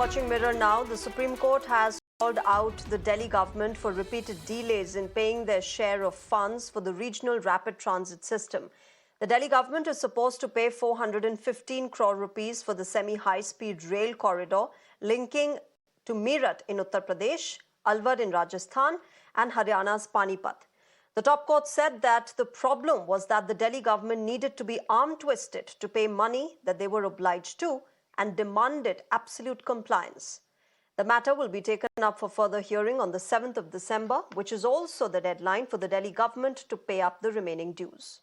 Watching Mirror now, the Supreme Court has called out the Delhi government for repeated delays in paying their share of funds for the regional rapid transit system. The Delhi government is supposed to pay 415 crore rupees for the semi-high-speed rail corridor linking to Meerut in Uttar Pradesh, Alwar in Rajasthan and Haryana's Panipat. The top court said that the problem was that the Delhi government needed to be arm-twisted to pay money that they were obliged to and demanded absolute compliance. The matter will be taken up for further hearing on the 7th of December, which is also the deadline for the Delhi government to pay up the remaining dues.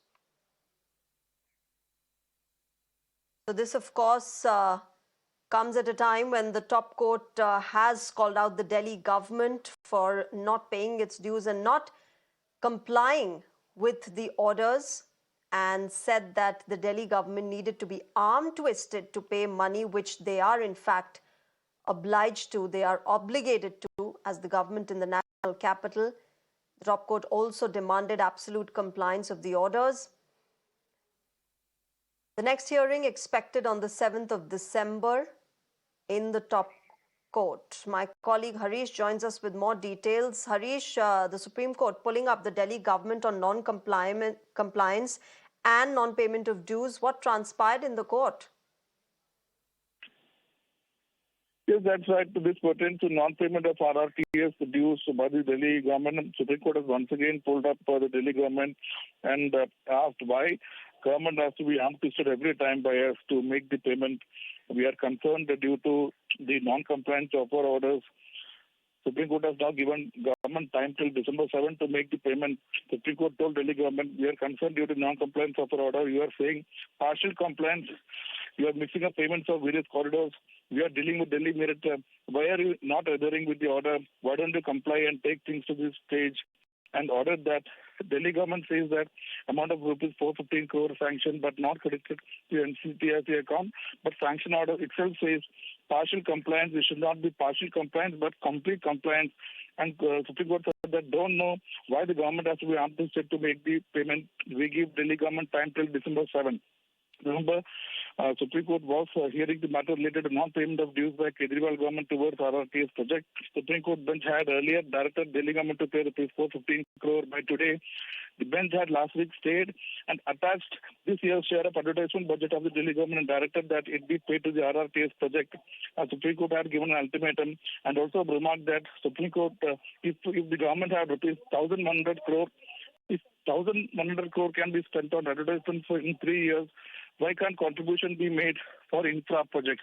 So this, of course, comes at a time when the top court has called out the Delhi government for not paying its dues and not complying with the orders, and said that the Delhi government needed to be arm-twisted to pay money which they are in fact obliged to, they are obligated to as the government in the national capital. The top court also demanded absolute compliance of the orders. The next hearing expected on the 7th of December in the top court. My colleague Harish joins us with more details. Harish, the Supreme Court pulling up the Delhi government on non-compliance and non-payment of dues. What transpired in the court? Yes, that's right. This pertains to non-payment of RRTS dues by the Delhi government. Supreme Court has once again pulled up the Delhi government and asked why government has to be arm-twisted every time by us to make the payment. We are concerned that due to the non-compliance of our orders, Supreme Court has now given government time till December 7 to make the payment. Supreme Court told Delhi government, we are concerned due to non-compliance of our order. You are saying partial compliance. You are mixing up payments of various corridors. We are dealing with Delhi Meerut. Why are you not adhering with the order? Why don't you comply and take things to this stage and order that? Delhi government says that amount of rupees 415 crore sanctioned but not credited to NCTRC account. But sanction order itself says partial compliance. It should not be partial compliance but complete compliance. And Supreme Court said that don't know why the government has to be arm-twisted to make the payment. We give Delhi government time till December 7. Remember, Supreme Court was hearing the matter related to non-payment of dues by Kejriwal government towards RRTS project. Supreme Court bench had earlier directed Delhi government to pay rupees 415 crore by today. The bench had last week stayed and attached this year's share of advertisement budget of the Delhi government and directed that it be paid to the RRTS project. Supreme Court had given an ultimatum and also remarked that Supreme Court, if the government had rupees 1,100 crore, if 1,100 crore can be spent on advertisement for in 3 years, why can't contribution be made for infra projects?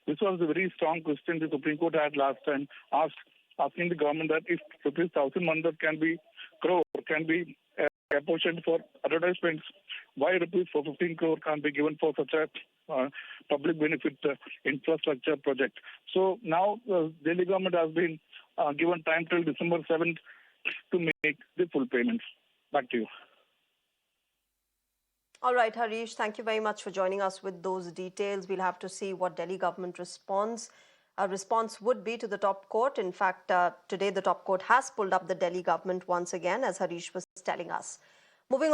This was a very strong question the Supreme Court had last time asking the government that if rupees 1,100 crore can be apportioned for advertisements, why rupees 415 crore can't be given for such a public benefit infrastructure project? So now Delhi government has been given time till December 7th to make the full payments. Back to you. All right, Harish, thank you very much for joining us with those details. We'll have to see what Delhi government response would be to the top court. In fact, today the top court has pulled up the Delhi government once again, as Harish was telling us. Moving